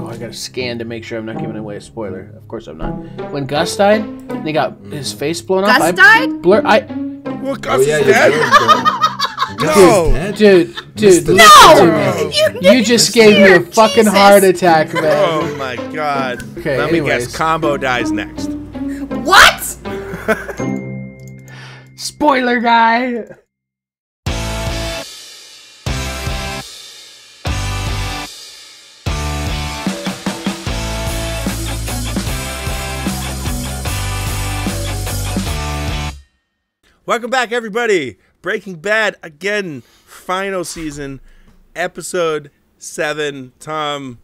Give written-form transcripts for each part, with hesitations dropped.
Oh, I gotta scan to make sure I'm not giving away a spoiler. Of course I'm not. When Gus died, and he got his face blown off. Gus died? Well, Gus is dead? No! Dude, No! You just gave me a fucking heart attack, man. Oh my god. Okay, Let me guess. Combo dies next. What? Spoiler guy! Welcome back, everybody. Breaking Bad again, final season, episode 7. Tom,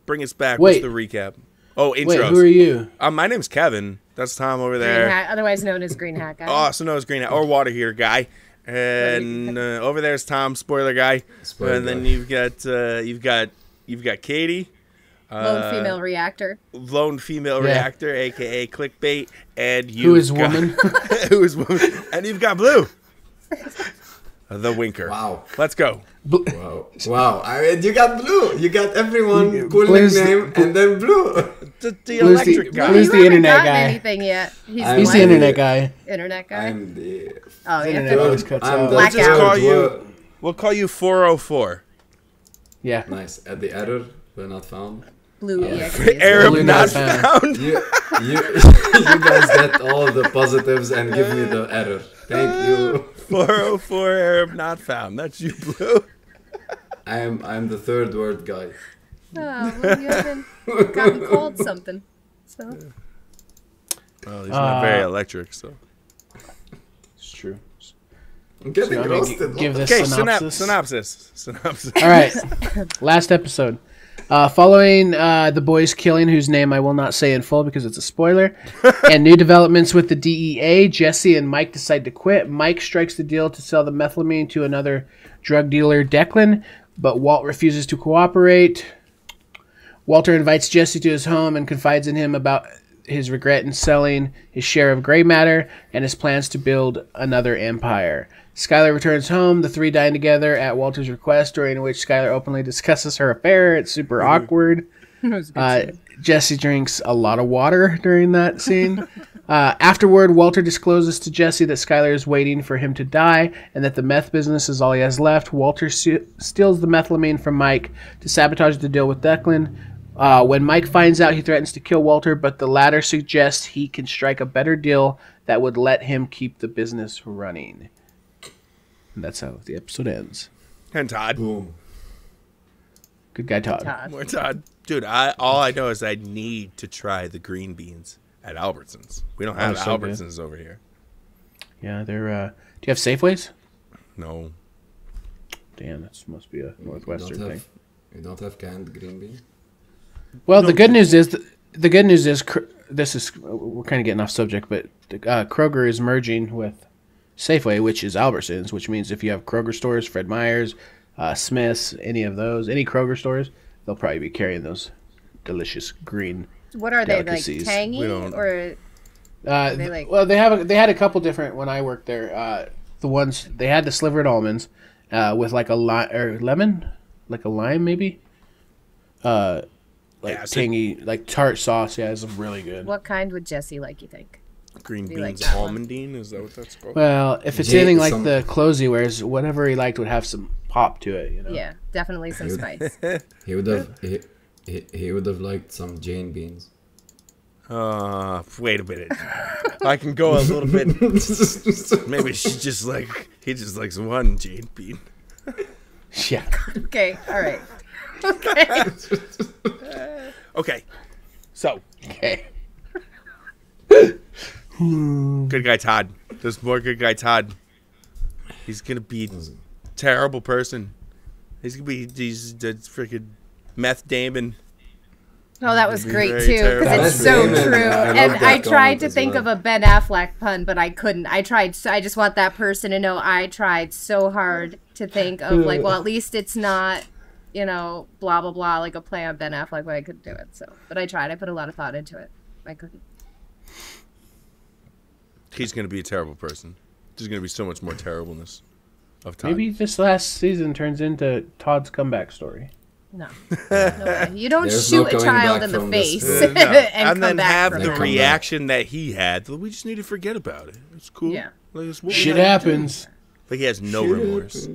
bring us back. Wait. What's the recap? Oh, intros. Wait, who are you? My name's Kevin. That's Tom over there. Green hat, otherwise known as Green Hat Guy. Also known as Green Hat or Water Heater Guy. And over there's Tom, Spoiler Guy. And then you've got Katie. Lone female reactor. Lone female reactor, aka clickbait, and you. Who is woman? Who is woman? And you've got Blue, the winker. Wow. Let's go. Wow. I mean, you got Blue. You got everyone cool nickname, and then Blue. The electric guy. Who's the internet guy? Anything yet? He's the internet guy. Internet guy. I'm the. Oh, you internet always cuts out. We'll just call you. We'll call you 404. Yeah. Nice. At the error, we're not found. Blue Arab not found. You guys get all the positives and give me the error. Thank you. 404 Arab not found. That's you, Blue. I'm the third word guy. Oh, well, you haven't gotten called something. So. Well, he's not very electric, so. It's true. I'm getting roasted. Give this Okay, synopsis. Synopsis. All right. Last episode. Following the boys' killing, whose name I will not say in full because it's a spoiler, and new developments with the DEA, Jesse and Mike decide to quit. Mike strikes the deal to sell the methamphetamine to another drug dealer, Declan, but Walt refuses to cooperate. Walter invites Jesse to his home and confides in him about his regret in selling his share of gray matter and his plans to build another empire. Skylar returns home, the three dine together at Walter's request, during which Skylar openly discusses her affair. It's super awkward. Jesse drinks a lot of water during that scene. Afterward, Walter discloses to Jesse that Skylar is waiting for him to die and that the meth business is all he has left. Walter steals the methylamine from Mike to sabotage the deal with Declan. When Mike finds out, he threatens to kill Walter, but the latter suggests he can strike a better deal that would let him keep the business running. And that's how the episode ends. And Todd. Boom. Good guy, Todd. More Todd. Dude, all I know is I need to try the green beans at Albertsons. We don't have Albertsons over here. Yeah, they're... do you have Safeways? No. Damn, that must be a Northwestern thing. You don't have canned green beans? Well, the good news is... this is... We're kind of getting off subject, but Kroger is merging with Safeway, which is Albertsons, which means if you have Kroger stores, Fred Meyer's, Smith's, any of those, any Kroger stores, they'll probably be carrying those delicious green. What are they, like tangy or? They like... Well, they had a couple different when I worked there. The ones they had the slivered almonds with like a lemon, like a lime maybe, tangy, like tart sauce. Yeah, it's really good. What kind would Jesse like? You think? Green beans almondine, is that what that's called? Well, if it's anything like the clothes he wears, whatever he liked would have some pop to it, you know. Yeah, definitely some spice. He would have liked some Jane beans. Wait a minute. I can go a little bit. Maybe he just likes one Jane bean. Yeah. Okay. All right. Okay. So. Okay. Good guy Todd. There's more good guy Todd. He's gonna be a terrible person. He's gonna be the freaking meth Damon. Oh, that was great too, because it's so true. And I tried to think of a Ben Affleck pun, but I couldn't. I tried. So I just want that person to know I tried so hard to think of like, well, at least it's not, you know, blah blah blah, like a play on Ben Affleck, but I couldn't do it. So, but I tried. I put a lot of thought into it. I couldn't. He's going to be a terrible person. There's going to be so much more terribleness of Todd. Maybe this last season turns into Todd's comeback story. No. No way. You don't There's shoot no a going child back in the from face this. and, And come then back have from the that. reaction that he had. We just need to forget about it. It's cool. Yeah. Like, it's what we Shit gotta happens. do. Like he has no remorse.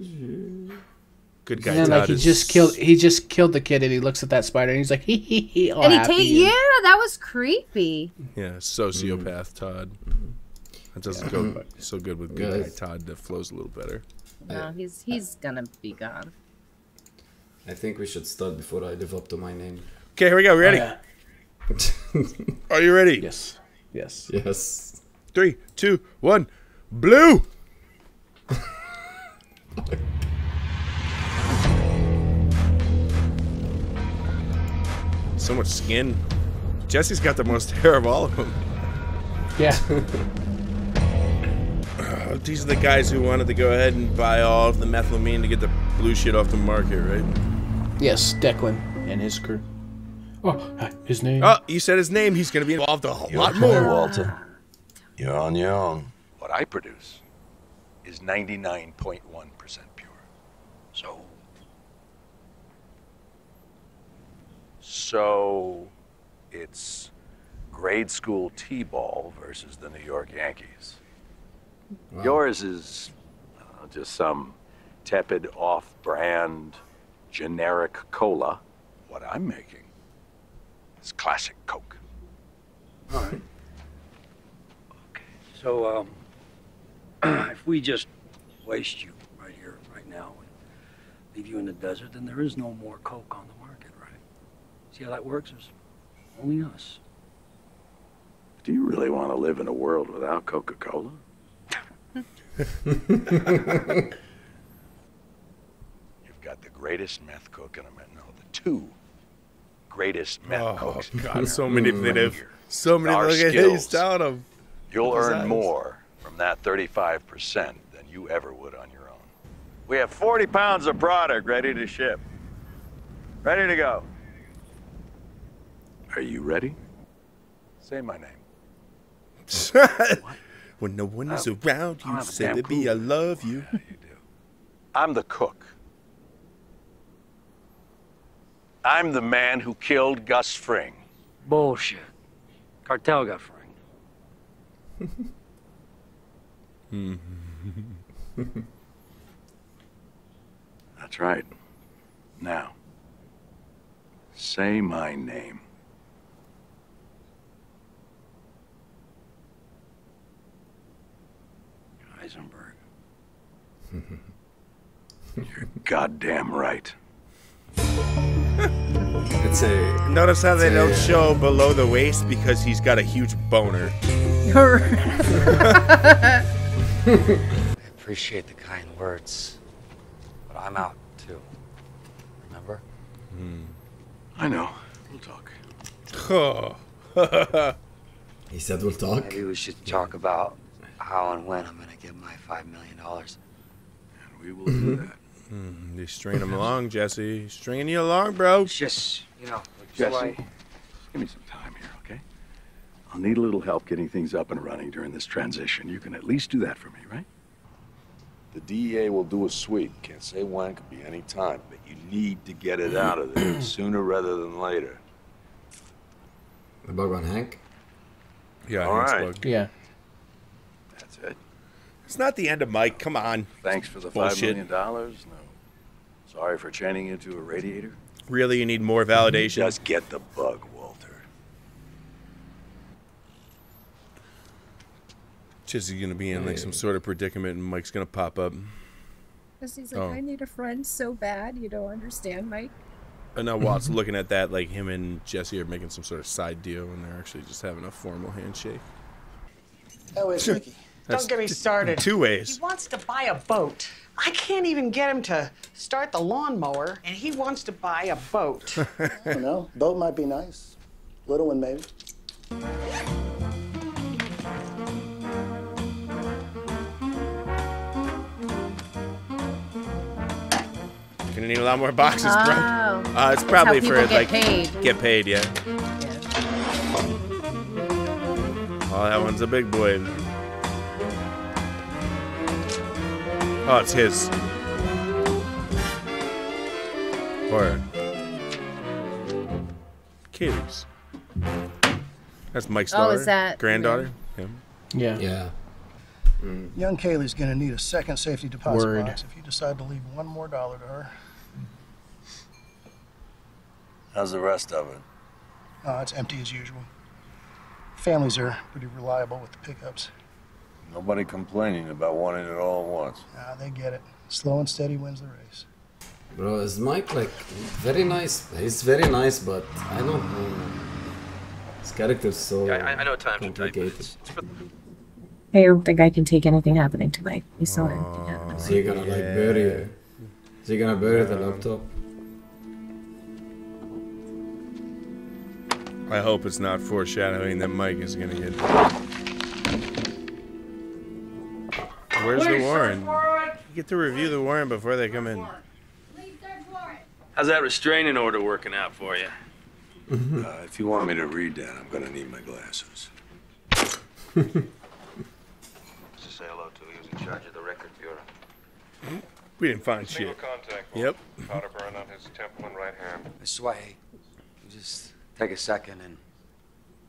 Good guy. And then, like, Todd he just killed the kid, and he looks at that spider, and he's like, hee hee hee, all And he happy. yeah, that was creepy. Yeah, sociopath Todd. That doesn't go so good with good guy Todd. That flows a little better. No, he's gonna be gone. I think we should start before I live up to my name. Okay, here we go. We ready? Are you ready? Yes. Yes. Yes. 3, 2, 1. Blue. So much skin. Jesse's got the most hair of all of them. Yeah. These are the guys who wanted to go ahead and buy all of the methylamine to get the blue shit off the market, right? Yes, Declan and his crew. Oh, his name. Oh, you said his name. He's going to be involved a lot more. Walter. You're on your own. What I produce is 99.1% pure. So it's grade school T-ball versus the New York Yankees. Wow. Yours is just some tepid off-brand generic cola. What I'm making is classic Coke. All right. Okay. So, if we just waste you right here, right now, and leave you in the desert, then there is no more Coke on the market, right? See how that works? There's only us. Do you really want to live in a world without Coca-Cola? You've got the greatest meth cook in America. No, the two greatest meth cooks. Oh, God, so manipulative. So many. Our Look at skills. he's telling him. You'll With his earn eyes. more from that 35% than you ever would on your own. We have 40 pounds of product ready to ship. Ready to go. Are you ready? Say my name. When no one is around, I you have a say, damn baby, clue. I love you. Yeah, you do. I'm the cook. I'm the man who killed Gus Fring. Bullshit. Cartel got framed. That's right. Now, say my name. Heisenberg. You're goddamn right. It's a. Notice how they It's don't a- show below the waist because he's got a huge boner. Appreciate the kind words, but I'm out too. Remember? I know. We'll talk. Oh. He said we'll talk. Maybe we should talk about how and when I'm gonna get my $5 million. And we will do that. He's stringing him along, Jesse. He's stringing you along, bro. It's just, Jesse, so just give me some time here, okay? I'll need a little help getting things up and running during this transition. You can at least do that for me, right? The DEA will do a sweep. Can't say when, could be any time. But you need to get it out of there sooner rather than later. The bug on Hank. Yeah, All Hank's right. bug. Yeah. That's it. It's not the end of Mike. Come on. Thanks for the $5 Bullshit. million. No. Sorry for chaining you to a radiator. Really, you need more validation. Just get the bug, Walter. Jesse's gonna be in like some sort of predicament, and Mike's gonna pop up. Because he's like, Oh. I need a friend so bad. You don't understand, Mike. And now Walt's looking at that like him and Jesse are making some sort of side deal, and they're actually just having a formal handshake. Oh, it's Mickey. That's Don't get me started. Two ways. He wants to buy a boat. I can't even get him to start the lawnmower, and he wants to buy a boat. I don't know. Boat might be nice. Little one, maybe. Gonna need a lot more boxes, bro. Oh. It's That's probably how for people get like paid. get paid, yeah. Oh, that one's a big boy. Oh, it's his. Or Kaylee's. That's Mike's daughter. Is that granddaughter? Yeah. Yeah. Young Kaylee's gonna need a second safety deposit box if you decide to leave $1 more to her. How's the rest of it? It's empty as usual. Families are pretty reliable with the pickups. Nobody complaining about wanting it all at once. They get it. Slow and steady wins the race. Bro, is Mike like very nice? He's very nice, but I don't know. His character's so I know times are tight, complicated. I don't think I can take anything happening to Mike. He's so empty. So you're gonna like bury it? So you're gonna bury the laptop? I hope it's not foreshadowing that Mike is gonna get. Where's the warrant? You get to review the warrant before they come in. How's that restraining order working out for you? If you want me to read that, I'm gonna need my glasses. Say hello to he was in charge of the record bureau. We didn't find shit. Yep. Powder burn on his temple and right hand. Sway, just take a second and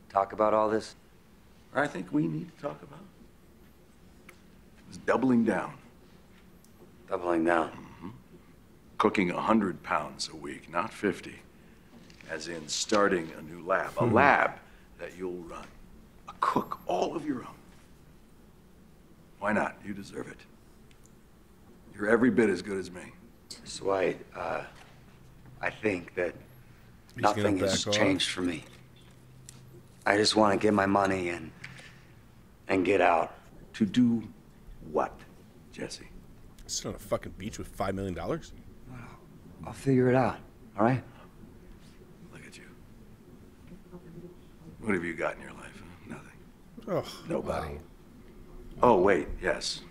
talk about all this. I think we need to talk about is doubling down. Doubling down? Mm-hmm. Cooking 100 pounds a week, not 50. As in starting a new lab. A lab that you'll run. A cook all of your own. Why not? You deserve it. You're every bit as good as me. Sway, I think that nothing has changed for me. I just want to get my money and get out. To do what, Jesse? Sit on a fucking beach with $5 million? I'll figure it out, all right? Look at you. What have you got in your life? Nothing. Oh, nobody. Wow. Oh, wait, yes.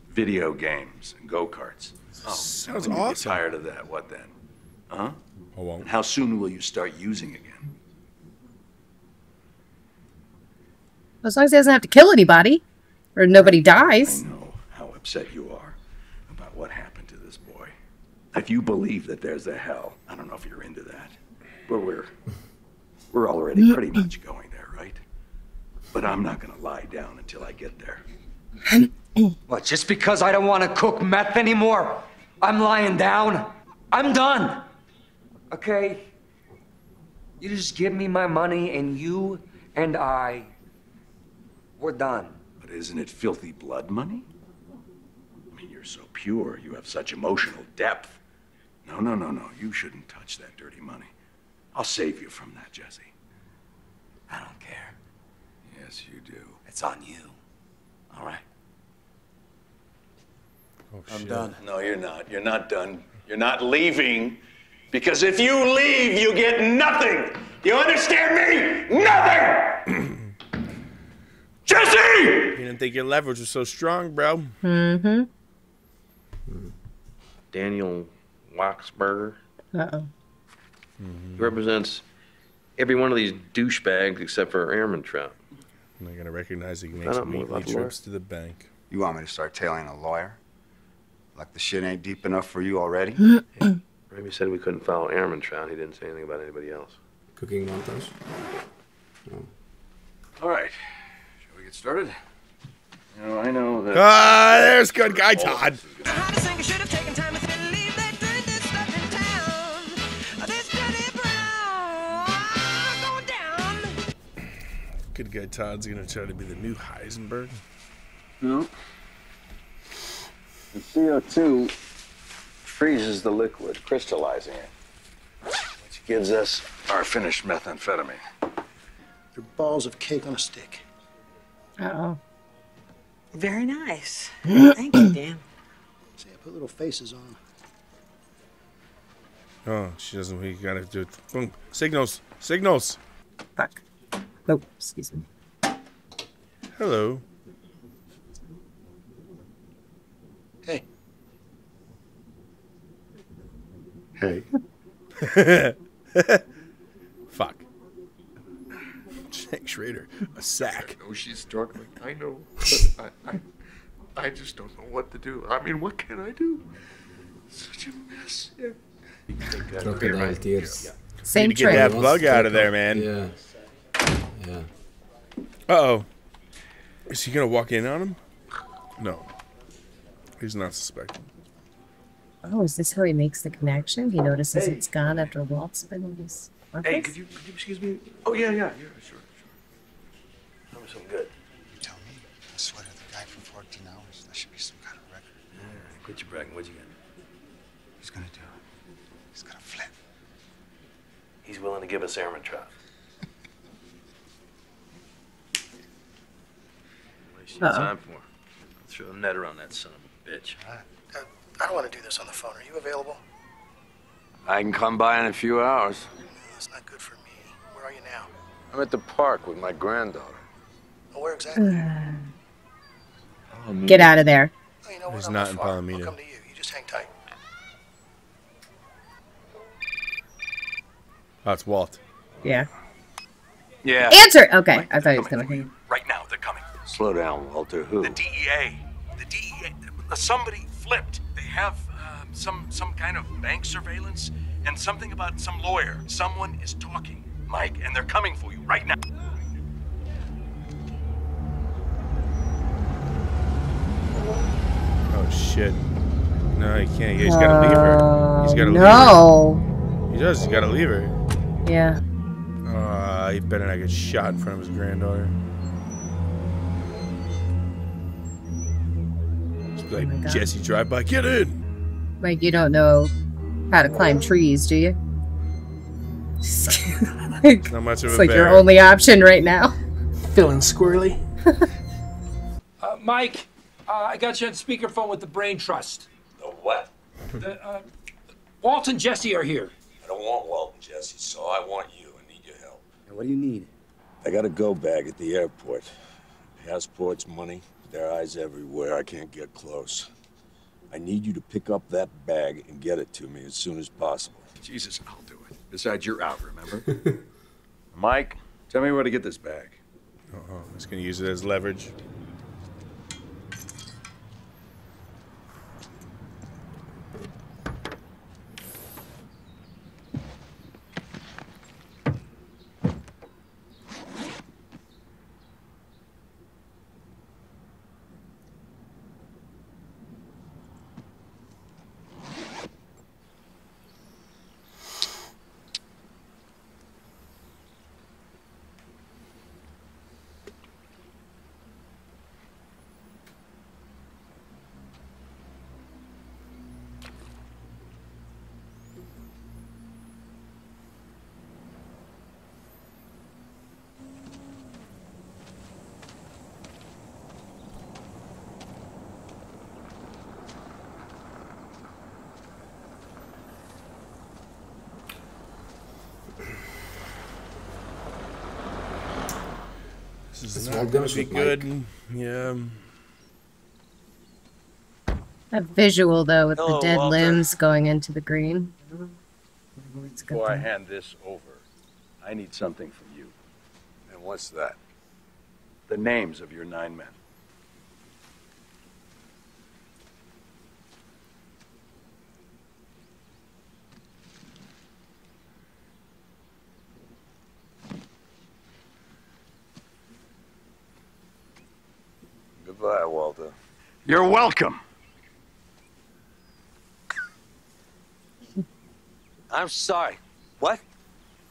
Video games and go-karts. Oh, sounds when you awesome. Get tired of that, what then? Huh? I won't. And how soon will you start using again? As long as he doesn't have to kill anybody. Or nobody dies. I know how upset you are about what happened to this boy. If you believe that there's a hell, I don't know if you're into that. But we're already pretty much going there, right? But I'm not gonna lie down until I get there. What, just because I don't want to cook meth anymore, I'm lying down? I'm done. Okay? You just give me my money and you and we're done. But isn't it filthy blood money? I mean, you're so pure, you have such emotional depth. No, you shouldn't touch that dirty money. I'll save you from that, Jesse. I don't care. Yes, you do. It's on you. All right? Oh, I'm done. No, you're not. You're not done. You're not leaving. Because if you leave, you get nothing. You understand me? Nothing! Jesse! You didn't think your leverage was so strong, bro. Mm-hmm. Daniel Waxberger. Uh-oh. He represents every one of these douchebags except for Airman Trout. I'm not gonna recognize he makes weekly trips to the bank. You want me to start tailing a lawyer? Like the shit ain't deep enough for you already? Remy said we couldn't follow Airman Trout. He didn't say anything about anybody else. Cooking montage. Oh. All right. Shall we get started? You know, I know that... There's good guy Todd. Good guy Todd's gonna try to be the new Heisenberg. No. The CO2 freezes the liquid, crystallizing it, which gives us our finished methamphetamine. They're balls of cake on a stick. Uh-oh. Very nice. Thank you, Dan. See, I put little faces on. Oh, she doesn't. We gotta do it. Boom. Signals. Signals. Fuck. Oh, excuse me. Hello. Hey. Hey. Fuck. Jake Schrader, a sack. I know she's struggling. I know, but I just don't know what to do. I mean, what can I do? Such a mess. Yeah. Crocodile tears. Same Need to trick. get that bug out of there, man. Yeah. Yeah. Uh-oh. Is he going to walk in on him? No. He's not suspecting. Oh, is this how he makes the connection? He notices it's gone after Walt's been in his office? Hey, could you excuse me? Oh, yeah, sure. Tell me something good. You tell me. I sweated the guy for 14 hours. That should be some kind of record. Yeah, quit your bragging. What'd you get? He's gonna do it. He's gonna flip. He's willing to give us airman trout. What is time for? Let's throw a net around that son of a bitch. I don't want to do this on the phone. Are you available? I can come by in a few hours. That's not good for me. Where are you now? I'm at the park with my granddaughter. Oh, where exactly? Get out of there. Oh, you know what? He's I'm not in far. I'll Palomino. come to you. You just hang tight. Oh, it's Walt. Yeah. Yeah. Answer! Okay, I thought he was going to. Right now, they're coming. Slow down, Walter. Who? The DEA. The DEA. Somebody flipped. They have some kind of bank surveillance and something about some lawyer. Someone is talking, Mike, and they're coming for you right now. Oh, shit. No, he can't. He's got to leave her. He's got to leave her. No. He does. He's got to leave her. Yeah. He better not get shot in front of his granddaughter. Just like, Jesse, drive by. Get in! Like, you don't know how to climb trees, do you? It's not much of It's a like bear. your only option right now. Feeling squirrely. Mike, I got you on speakerphone with the Brain Trust. The what? Walt and Jesse are here. I don't want Walt and Jesse, so I want you. I need your help. And what do you need? I got a go bag at the airport. Passports, money, their eyes everywhere. I can't get close. I need you to pick up that bag and get it to me as soon as possible. Jesus, I'll do it. Besides, you're out, remember? Mike, tell me where to get this bag. He's going to use it as leverage. This is not going to be good. Yeah. That visual, though, with Hello, the dead Walter. limbs going into the green. It's good Before I thing. hand this over, I need something from you. And what's that? The names of your 9 men. Goodbye, Walter. You're welcome. I'm sorry. What?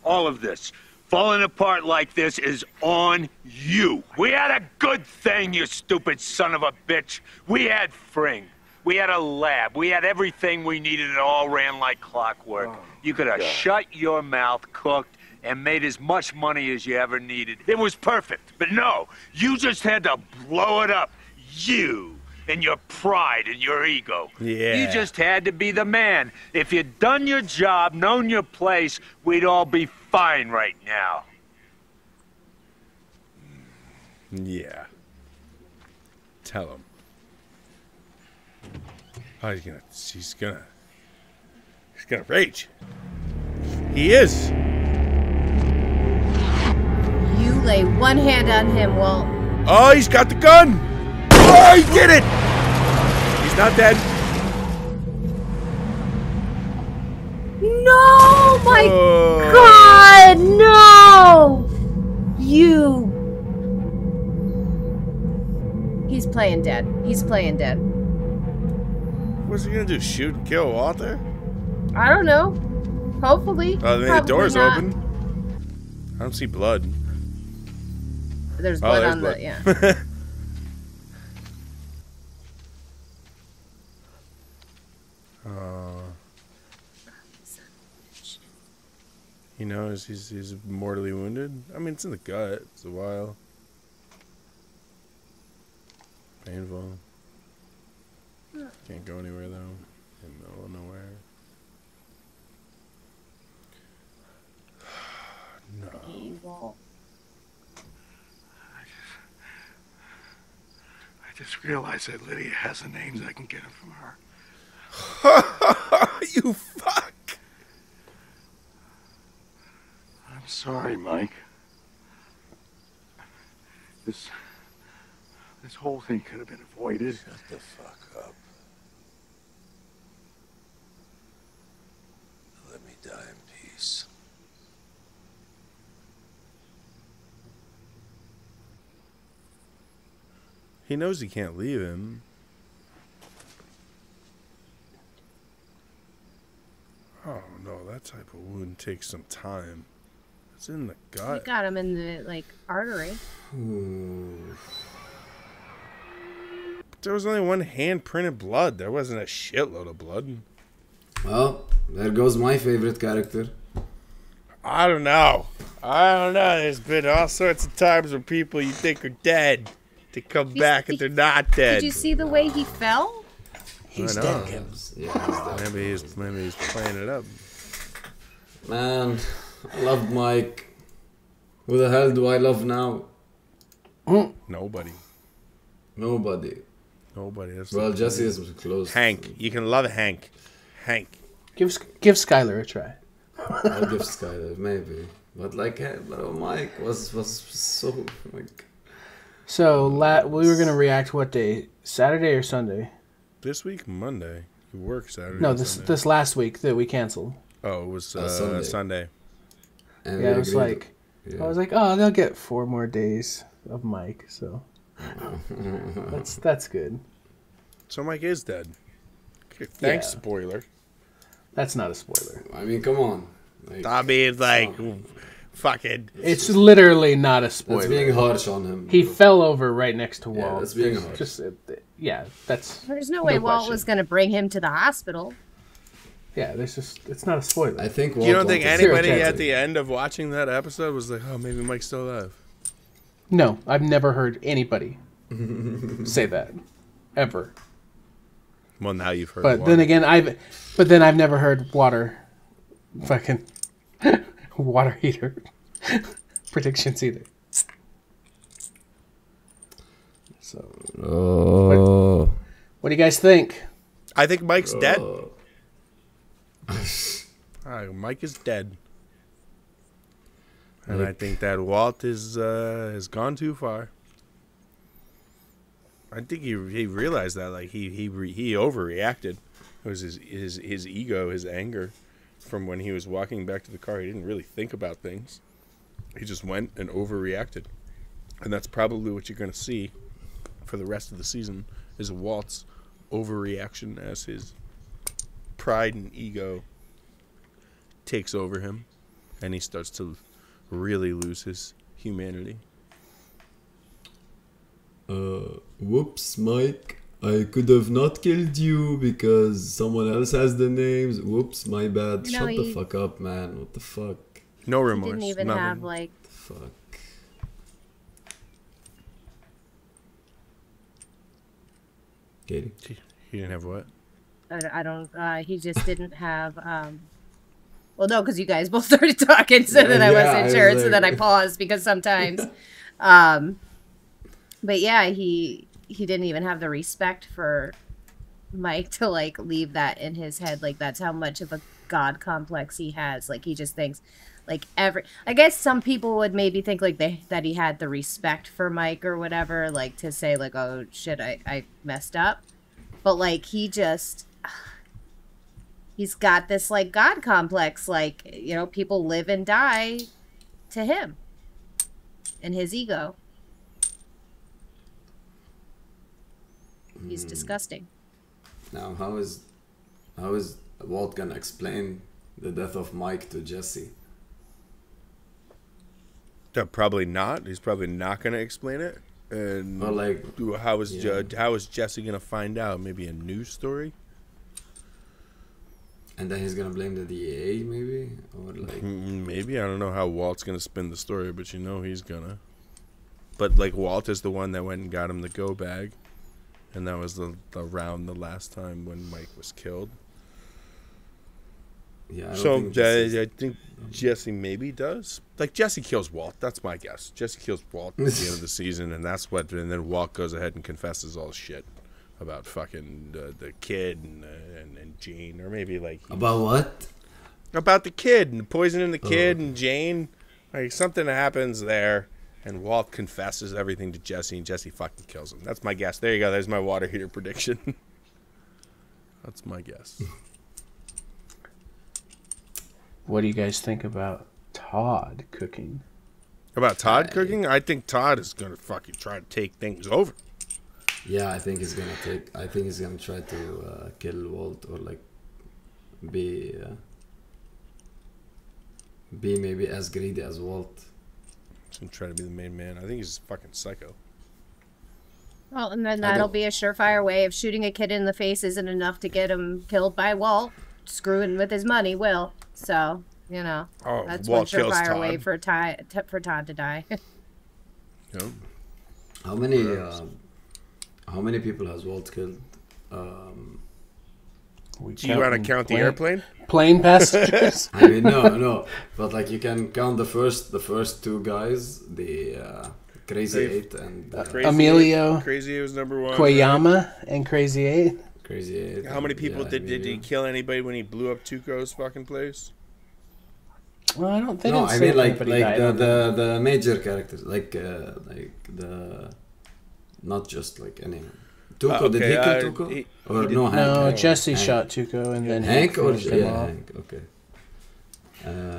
All of this. Falling apart like this is on you. We had a good thing, you stupid son of a bitch. We had Fring. We had a lab. We had everything we needed. It all ran like clockwork. You could have shut your mouth, cooked, and made as much money as you ever needed. It was perfect. But no, you just had to blow it up. You and your pride and your ego. Yeah. You just had to be the man. If you'd done your job, known your place, we'd all be fine right now. Yeah. Tell him. Oh, he's gonna rage. He is. You lay one hand on him, Walt. Oh, he's got the gun. Oh, he did it. He's not dead. No, my playing dead. He's playing dead. What's he gonna do? Shoot and kill Walter? I don't know. Hopefully. Oh, the door's open. I don't see blood. There's blood on blood. the yeah. He knows he's mortally wounded. I mean, it's in the gut. It's a while. Painful. Can't go anywhere though. In the middle of nowhere. No. Evil. I just realized that Lydia has the names. I can get them from her. You fuck! I'm sorry, Mike. This whole thing could have been avoided. Shut the fuck up. Let me die in peace. He knows he can't leave him. Oh no, that type of wound takes some time. It's in the gut. You got him in the like artery. There was only one hand-printed blood. There wasn't a shitload of blood. Well, there goes my favorite character. I don't know. There's been all sorts of times where people you think are dead to come back and they're not dead. Did you see the way he fell? He's dead, Kim. Yeah, maybe he's playing it up. Man, I loved Mike. Who the hell do I love now? Nobody. That's Well, Jesse is close. Hank. You can love Hank. Give Skylar a try. I'll give Skylar, maybe. But like, but Mike was so like. So we were gonna react what day? Saturday or Sunday? This week, Monday. You work Saturday. No, this last week that we canceled. Oh, it was Sunday. And yeah, I was like, oh, they'll get 4 more days of Mike, so that's good. So Mike is dead. Okay, thanks, Yeah. spoiler. That's not a spoiler. I mean, come on. Fucking. It's literally not a spoiler. That's being harsh on him. He fell over right next to Walt. That's being harsh. That's. There's no way Walt was going to bring him to the hospital. Yeah, it's not a spoiler. I think You don't think anybody at the end of watching that episode was like, oh, maybe Mike's still alive? No, I've never heard anybody say that. Ever. Well, now you've heard. But then again, I've never heard fucking water heater predictions either. So, what do you guys think? I think Mike's dead. Mike is dead, and I think that Walt has gone too far. I think he realized that, like he overreacted. It was his ego, his anger, from when he was walking back to the car. He didn't really think about things. He just went and overreacted, and that's probably what you're going to see for the rest of the season is Walt's overreaction as his pride and ego takes over him, and he starts to really lose his humanity. Whoops, Mike. I could have not killed you because someone else has the names. Whoops, my bad. No, Shut the fuck up, man. What the fuck? No remorse. He didn't even nothing. have like. Fuck. Katie? He didn't have what? I don't. He just didn't have. Well, no, because you guys both started talking, so then I wasn't sure. So then I paused because sometimes. But yeah, he didn't even have the respect for Mike to like leave that in his head. Like that's how much of a god complex he has. Like he just thinks, like I guess some people would maybe think like that he had the respect for Mike or whatever, like to say like, oh shit, I messed up. But like he's got this like god complex, like, you know, people live and die to him and his ego. He's disgusting. Now, how is Walt gonna explain the death of Mike to Jesse? Probably not. He's probably not going to explain it. And or like, how is Jesse going to find out? Maybe a news story. And then he's gonna blame the DEA, maybe, or like maybe. I don't know how Walt's gonna spin the story, but you know he's gonna. But like Walt is the one that went and got him the go bag, and that was around the last time when Mike was killed. Yeah. I think Jesse maybe does. Like Jesse kills Walt. That's my guess. Jesse kills Walt at the end of the season, and and then Walt goes ahead and confesses all shit about fucking the kid and Jane, or maybe like about what? About the kid and poisoning the kid and Jane. Like something happens there, and Walt confesses everything to Jesse, and Jesse fucking kills him. That's my guess. There you go. There's my water heater prediction. That's my guess. What do you guys think about Todd cooking? About Todd cooking? I think Todd is gonna fucking try to take things over. Yeah, I think he's gonna try to kill Walt, or like be maybe as greedy as Walt. He's gonna try to be the main man. I think he's a fucking psycho. Well, and then that'll be a surefire way of shooting a kid in the face isn't enough to get him killed by Walt. Screwing with his money will. So, you know, that's Walt one surefire way for Todd to die. Yep. How many people has Walt killed? Do you want to count the airplane? Plane passengers? I mean, no. But like, you can count the first two guys, the Crazy Eight and Emilio. Crazy Eight was number one. Koyama and Crazy Eight. Crazy Eight. How many people did he kill anybody when he blew up Tuco's fucking place? Well, I don't think. No, I mean like the major characters, like the not just like any. Tuco, did he kill Tuco? He Hank? No, Jesse shot Tuco, and then Hank Hank. Okay.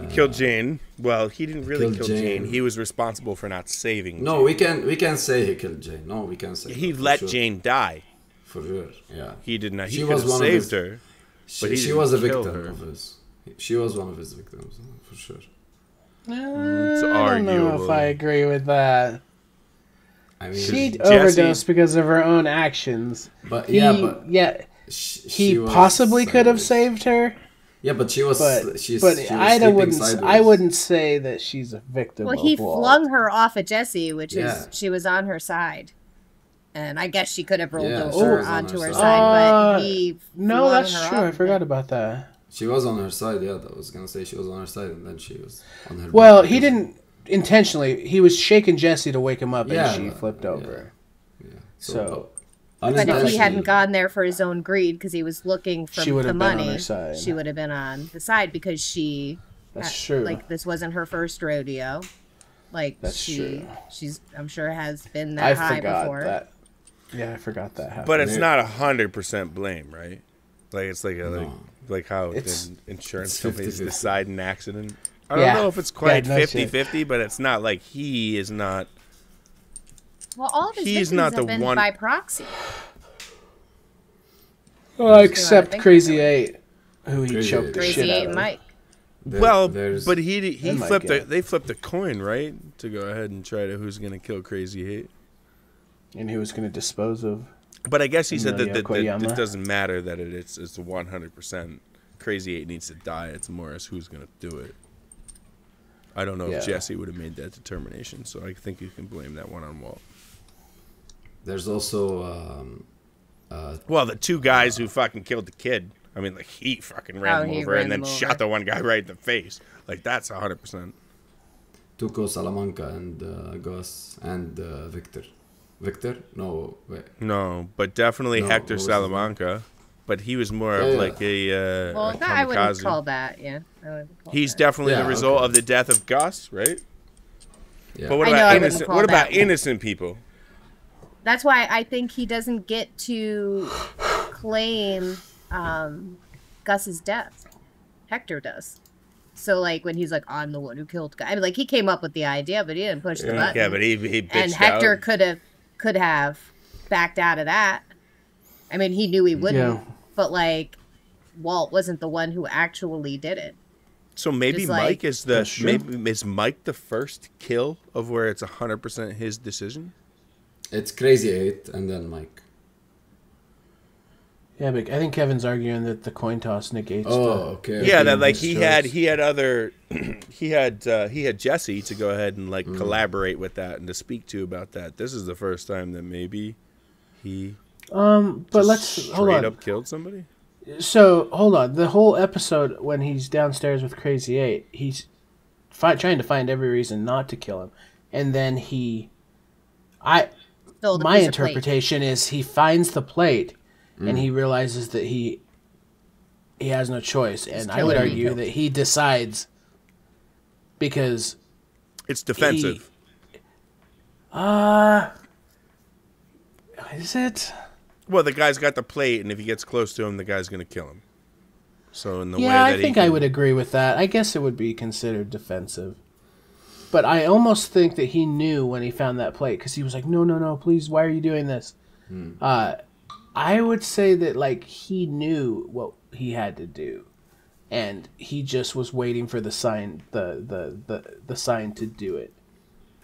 He killed Jane. Well, he didn't really kill Jane. He was responsible for not saving. No, Jane. we can say he killed Jane. No, we can say he let Jane die. For sure, yeah. He did not. He could have saved her. But she was a victim of his. She was one of his victims, for sure. It's I don't know arguable. if I agree with that. I mean, she overdosed because of her own actions. But he possibly could have saved her. Yeah, but she was. I wouldn't say that she's a victim. Well, he flung her off at Jesse, which is she was on her side, and I guess she could have rolled over onto her side, but he. No, that's true. I forgot about that. She was on her side. Yeah, I was gonna say she was on her side, and then she was on her. Well, he didn't intentionally. He was shaking Jesse to wake him up, and she flipped over. Yeah. So. But if he hadn't gone there for his own greed, because he was looking for the money, she would have been on the side because she. That's true. Like, this wasn't her first rodeo. Like, she's, I'm sure, has been that high before. That. Yeah, I forgot that happened. But it's not 100% blame, right? Like, it's like like how insurance companies decide an accident. I don't know if it's quite 50-50, but it's not like he is not. Well, all of his victims have been by proxy. Except Crazy Eight, who he choked the shit out of. Mike. Well, but he flipped. They flipped a coin, right, to go ahead and try to who's going to kill Crazy Eight, and who was going to dispose of. But I guess he said that it doesn't matter that it's 100%. Crazy Eight needs to die. It's more as who's going to do it. I don't know if Jesse would have made that determination, so I think you can blame that one on Walt. There's also the two guys who fucking killed the kid. I mean, like, he fucking ran him over and then shot the one guy right in the face. Like, that's 100%. Tuco, Salamanca, and Gus, and Victor. Victor? No, wait. No, but definitely Hector Salamanca. But he was more of like a well, a I wouldn't call that, He's definitely the result of the death of Gus, right? Yeah. But what about innocent people? That's why I think he doesn't get to claim Gus's death. Hector does. So, like, when he's like, I'm the one who killed Gus. I mean, like, he came up with the idea, but he didn't push the button. Yeah, but he bitched and Hector out. could have backed out of that. I mean, he knew he wouldn't, but like, Walt wasn't the one who actually did it. So maybe Like, Mike is is Mike the first kill of where it's 100% his decision? It's Crazy 8 and then Mike. Yeah, but I think Kevin's arguing that the coin toss negates. Okay. Yeah, that like he had other he had Jesse to go ahead and like collaborate with that and to speak to about that. This is the first time that maybe he but let's hold on. Straight up killed somebody. So hold on. The whole episode when he's downstairs with Crazy 8, he's trying to find every reason not to kill him, and then my interpretation is he finds the plate. And he realizes that he has no choice. And I would argue that he decides because it's defensive. Is it? Well, the guy's got the plate, and if he gets close to him, the guy's going to kill him. So in the way Yeah, that I think I would agree with that. I guess it would be considered defensive. But I almost think that he knew when he found that plate because he was like, no, please, why are you doing this? I would say that like he knew what he had to do, and he just was waiting for the sign, the sign to do it.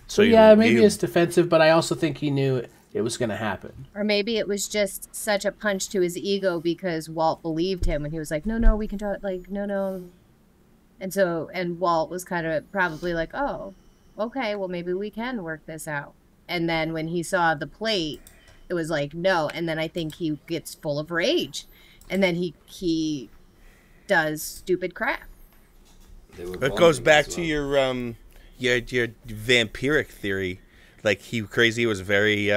So yeah, maybe it's defensive, but I also think he knew it was going to happen. Or maybe it was just such a punch to his ego because Walt believed him, and he was like, no, we can do it. Like, no, and Walt was kind of probably like, oh, okay, well maybe we can work this out. And then when he saw the plate, it was like, no. And then I think he gets full of rage. And then he does stupid crap. It goes back to your vampiric theory. Like, Crazy was very,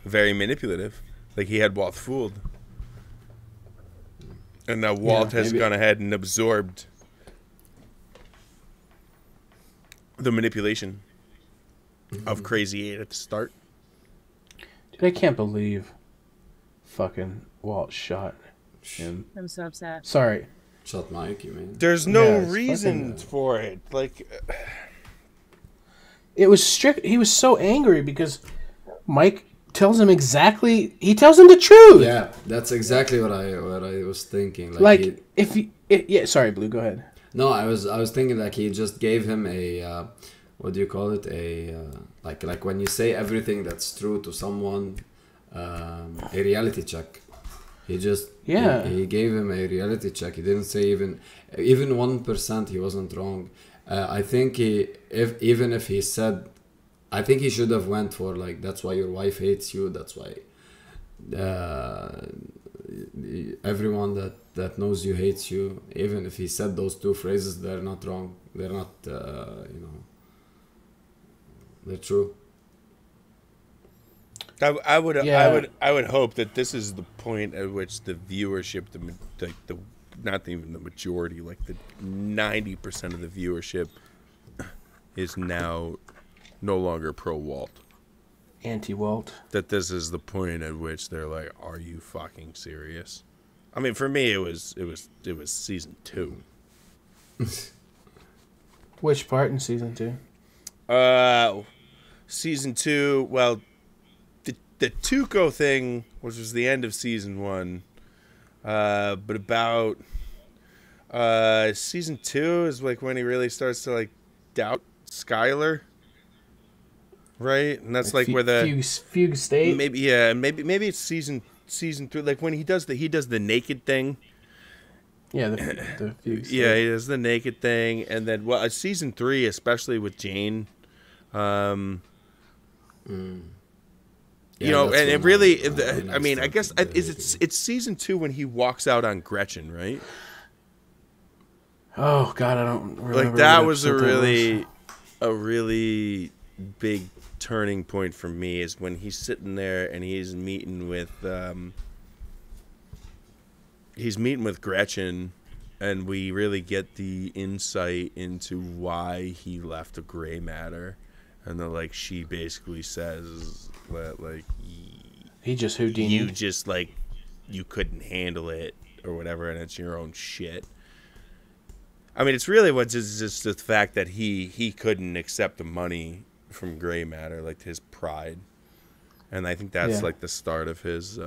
very manipulative. Like, he had Walt fooled. And now Walt has gone ahead and absorbed the manipulation of Crazy 8 at the start. Dude, I can't believe fucking Walt shot him. I'm so upset. Sorry. Shot Mike, you mean? There's no reason for it. Like, it was strict. He was so angry because Mike tells him exactly. He tells him the truth. Yeah, that's exactly what I was thinking. Like sorry, Blue. Go ahead. No, I was thinking like he just gave him a what do you call it? A like when you say everything that's true to someone, a reality check. He just he gave him a reality check. He didn't say even 1% he wasn't wrong. I think even if he said, I think he should have went for like, that's why your wife hates you. That's why everyone that knows you hates you. Even if he said those two phrases, they're not wrong. They're not they're true. I would hope that this is the point at which the viewership, the not even the majority, like the 90% of the viewership is now no longer pro Walt, anti-Walt. That this is the point at which they're like, "Are you fucking serious?" I mean, for me, it was season 2. Which part in season 2? Season 2. Well, the Tuco thing, which was the end of season 1, but about season 2 is like when he really starts to like doubt Skylar, right? And that's like where the fugue state. Maybe maybe it's season 3, like when he does the naked thing. Yeah, the fugue state. Yeah, he does the naked thing, and then season 3, especially with Jane. You know, and it really, I mean, I guess it's season 2 when he walks out on Gretchen, right? Oh God, I don't remember. Like that was a really big turning point for me, is when he's sitting there and he's meeting with Gretchen, and we really get the insight into why he left the gray matter. And then, like, she basically says that, like, he just Houdini. You just, like, you couldn't handle it or whatever, and it's your own shit. I mean, it's really just the fact that he couldn't accept the money from gray matter, like his pride. And I think that's, like, the start of his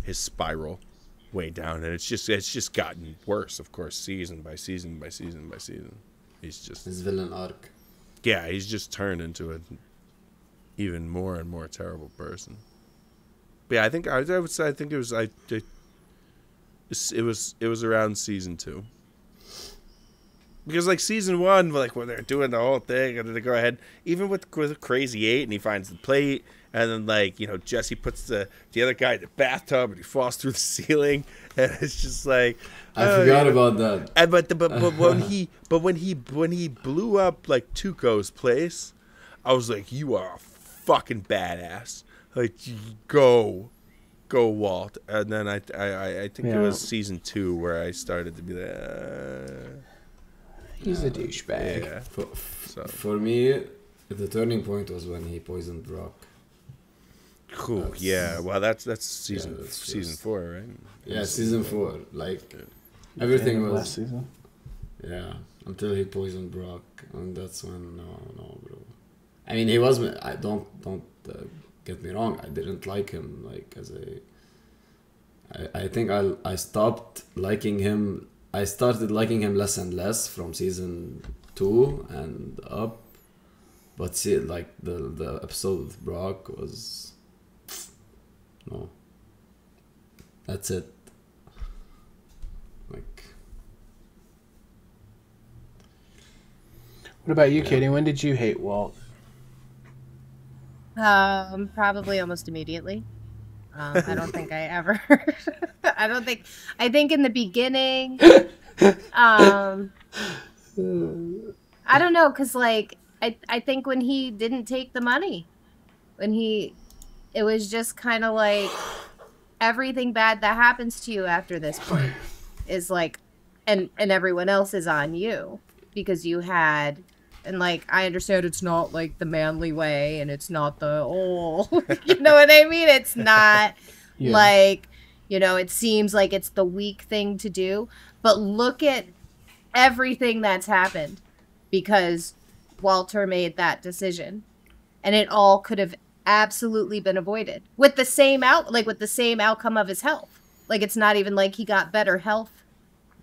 his spiral way down, and it's just gotten worse, of course, season by season by season by season. He's just his villain arc. Yeah, he's just turned into an even more and more terrible person. But yeah, I think I would say it was around season 2. Because like season 1, like when they're doing the whole thing, and then they go ahead, even with Crazy 8, and he finds the plate, and then like Jesse puts the other guy in the bathtub, and he falls through the ceiling, and it's just like I forgot about that. And but when he blew up like Tuco's place, I was like, you are a fucking badass. Like go Walt. And then I think it was season 2 where I started to be like. He's a douchebag. Yeah. For me, the turning point was when he poisoned Brock. Cool. Yeah. Well, that's season 4, right? Yeah, season 4. Like everything was last season. Yeah, until he poisoned Brock, and that's when no, bro. I mean, he was. I don't get me wrong. I didn't like him like as a. I think I stopped liking him. I started liking him less and less from season 2 and up, but see, like the episode with Brock was, no. That's it. Like. What about you, Katie? When did you hate Walt? Probably almost immediately. I don't think I ever. I think in the beginning. I don't know, cause like I think when he didn't take the money, it was just kind of like everything bad that happens to you after this point is like, and everyone else is on you because you had. And, like, I understand it's not, like, the manly way, and it's not the, you know what I mean? It's not, like, it seems like it's the weak thing to do. But look at everything that's happened because Walter made that decision. And it all could have absolutely been avoided with the same outcome of his health. Like, it's not even like he got better health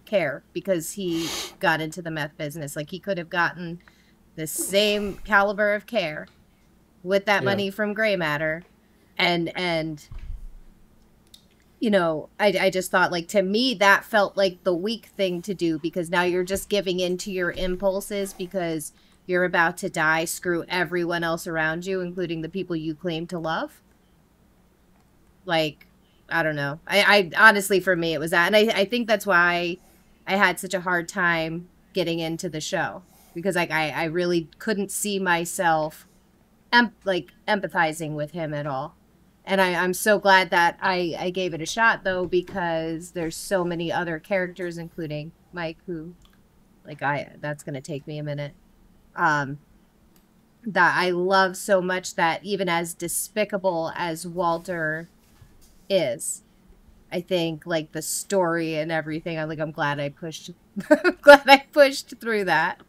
care because he got into the meth business. Like, he could have gotten the same caliber of care with that money from gray matter. And I just thought, like, to me, that felt like the weak thing to do because now you're just giving in to your impulses because you're about to die. Screw everyone else around you, including the people you claim to love. Like, I don't know. I honestly, for me, it was that. And I think that's why I had such a hard time getting into the show. Because like I really couldn't see myself empathizing with him at all. And I'm so glad that I gave it a shot, though, because there's so many other characters, including Mike, who, like, that's going to take me a minute, that I love so much that even as despicable as Walter is, I think, like, the story and everything, I'm glad I pushed through that.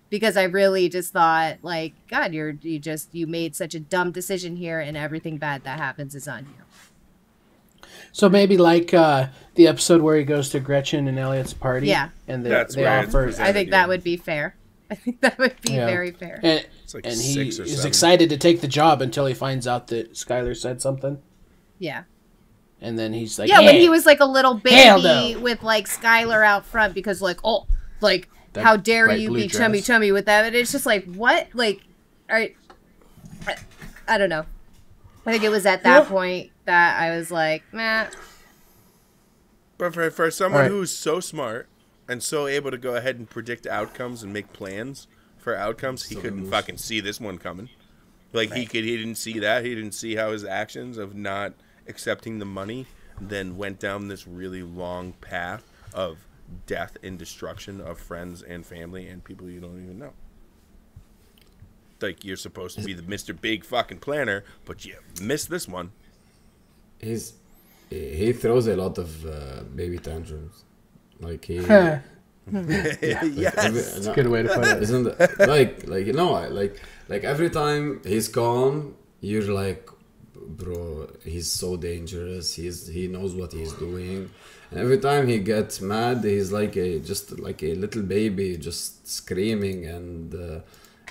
Because I really just thought, like, God, you made such a dumb decision here, and everything bad that happens is on you. So maybe like the episode where he goes to Gretchen and Elliot's party. Yeah, and they offer. I think that would be fair. I think that would be very fair. And, like and he is excited to take the job until he finds out that Skylar said something. Yeah. And then he's like, when he was like a little baby with like Skylar out front because how dare you be chummy with that? And it's just like, what? Like, I don't know. I think it was at that point that I was like, meh. But for someone who's so smart and so able to go ahead and predict outcomes and make plans for outcomes, he couldn't fucking see this one coming. Like, he didn't see that. He didn't see how his actions of not accepting the money then went down this really long path of death and destruction of friends and family and people you don't even know. Like, you're supposed to be the Mr. Big fucking planner, but you missed this one. He throws a lot of baby tantrums. Like he yes, that's a good way to put it. Isn't it? Like every time he's calm, you're like, bro, he's so dangerous. He knows what he's doing. And every time he gets mad, he's like just like a little baby, just screaming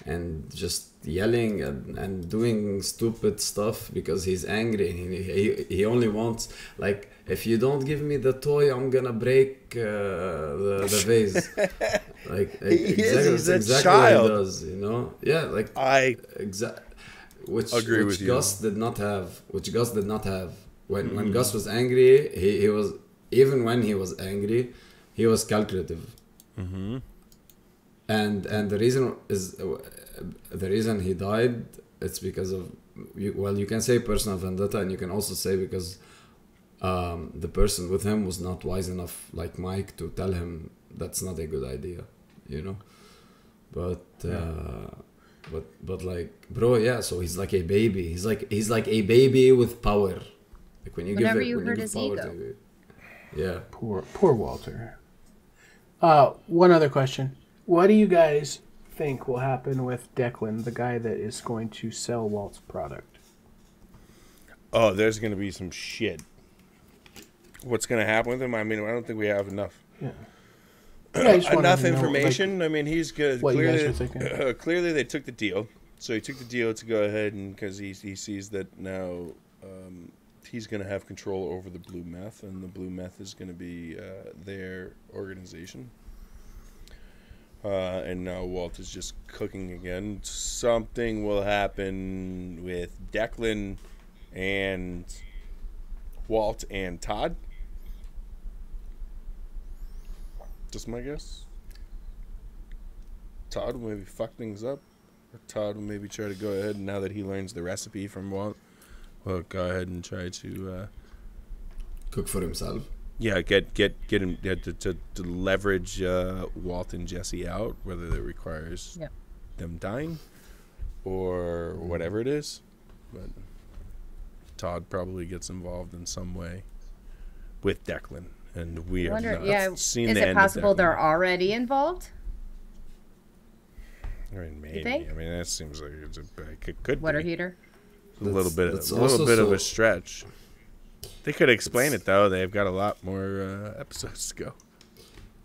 and just yelling and doing stupid stuff because he's angry. He only wants, like, if you don't give me the toy, I'm gonna break the vase. Like he's a exactly child. what he does, you know? Yeah, like which agree with you. Gus did not have. Which Gus did not have. When Gus was angry, he was, even when he was angry, he was calculative. Mm-hmm. And the reason is the reason he died. It's because of you can say personal vendetta, and you can also say because the person with him was not wise enough, like Mike, to tell him that's not a good idea, you know. But but like, bro, yeah. So he's like a baby. He's like a baby with power. Like when you Whenever give it, you when hurt you his give power ego. to it. Yeah. Poor Walter. One other question. What do you guys think will happen with Declan, the guy that is going to sell Walt's product? Oh, there's going to be some shit. What's going to happen with him? I mean, I don't think we have enough. Yeah. Enough information. Like, I mean, he's good. Clearly they took the deal. So he took the deal to go ahead, and because he sees that now he's going to have control over the blue meth, and the blue meth is going to be their organization. And now Walt is just cooking again. Something will happen with Declan and Walt and Todd. Just my guess. Todd will maybe fuck things up. Or Todd will maybe try to go ahead, now that he learns the recipe from Walt, well, go ahead and try to cook for himself. Yeah, get him to leverage Walt and Jesse out, whether that requires them dying or whatever it is. But Todd probably gets involved in some way with Declan, and we have not seen is the it end possible of Declan. they're already involved? I mean, maybe. You think? I mean, that seems like it could Water be. heater? A little bit of a stretch. They could explain it, though. They've got a lot more episodes to go.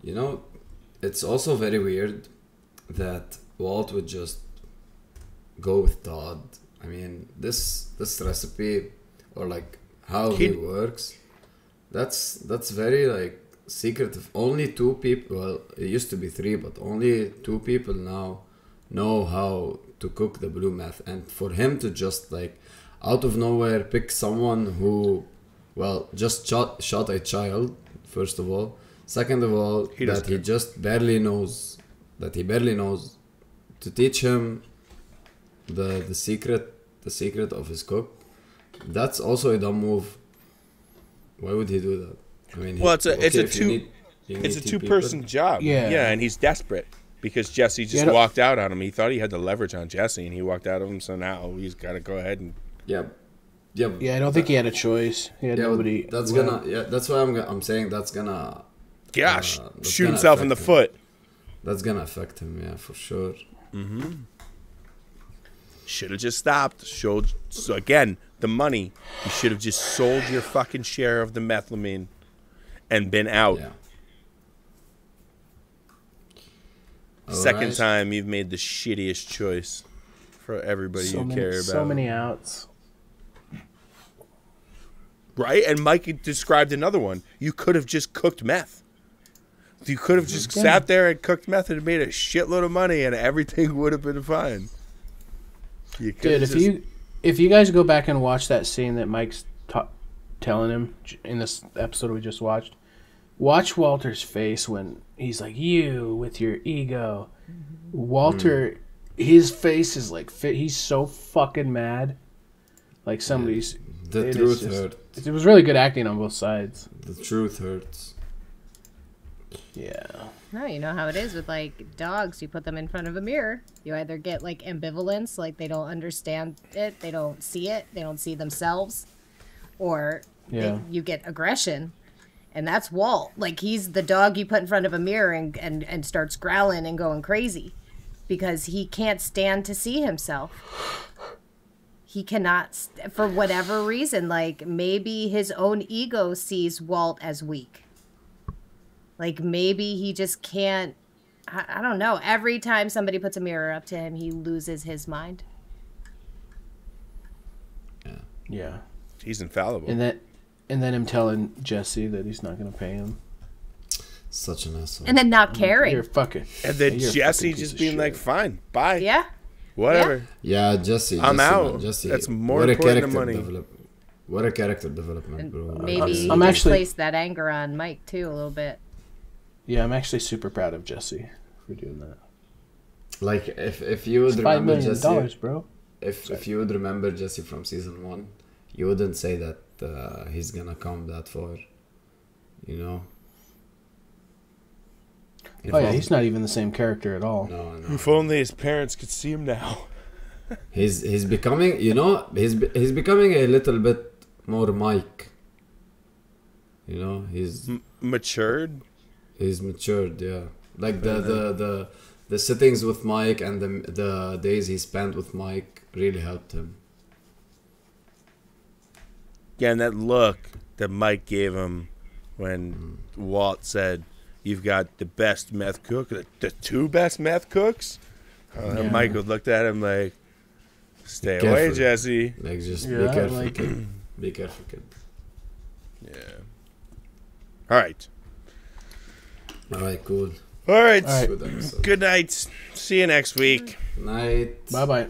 You know, it's also very weird that Walt would just go with Todd. I mean, this recipe, or like how he works, that's very like secretive. Only 2 people, well, it used to be 3, but only 2 people now know how to cook the blue meth. And for him to just like out of nowhere pick someone who, well, just shot a child, first of all. Second of all, he barely knows, to teach him the secret of his cook. That's also a dumb move. Why would he do that? I mean, well, it's a two-person job. Yeah, and he's desperate because Jesse just walked out on him. He thought he had the leverage on Jesse, and he walked out on him. So now he's got to go ahead and Yeah, I don't think he had a choice. He had nobody. That's gonna. Yeah, that's why I'm saying that's gonna. Gosh, shoot himself in the foot. That's gonna affect him. Yeah, for sure. Mm-hmm. Should have just stopped. So again, the money. You should have just sold your fucking share of the methylamine, and been out. Yeah. Second time you've made the shittiest choice for everybody you care about. So many outs. Right? And Mike described another one. You could have just cooked meth. You could have just sat there and cooked meth and made a shitload of money, and everything would have been fine. Dude, if you guys go back and watch that scene that Mike's telling him in this episode we just watched, watch Walter's face when he's like, "You with your ego." Walter, his face is like, he's so fucking mad. Like somebody's. The truth hurts. It was really good acting on both sides. The truth hurts. Yeah. No, you know how it is with like dogs. You put them in front of a mirror. You either get like ambivalence, like they don't understand it, they don't see it, they don't see themselves, or you get aggression. And that's Walt. Like he's the dog you put in front of a mirror and starts growling and going crazy because he can't stand to see himself. he cannot, for whatever reason, like maybe his own ego sees Walt as weak. Like maybe he just can't, I don't know. Every time somebody puts a mirror up to him, he loses his mind. Yeah. He's infallible. And then him telling Jesse that he's not going to pay him. Such an asshole. And then not caring. You're fucking. And then Jesse just being like, "Fine, bye." Yeah. Whatever. Yeah, Jesse. I'm out. Man, Jesse. That's more important than money. What a character development, bro. Maybe I'm actually placed that anger on Mike too a little bit. Yeah, I'm actually super proud of Jesse for doing that. Like if you would it's remember $5 million, Jesse, bro. If you would remember Jesse from season 1, you wouldn't say that he's gonna come that far. You know. Oh yeah, he's not even the same character at all. No. If only his parents could see him now. He's becoming, you know, he's becoming a little bit more Mike. You know, he's matured. He's matured, yeah. Like the sittings with Mike and the days he spent with Mike really helped him. Yeah, and that look that Mike gave him when Walt said, "You've got the best meth cook, the 2 best meth cooks." And Mike looked at him like, "Stay away, Jesse." Like, just be careful, like, kid. Be careful, kid. Yeah. All right. All right, cool. All right. Good episode. Good night. See you next week. Night. Bye-bye.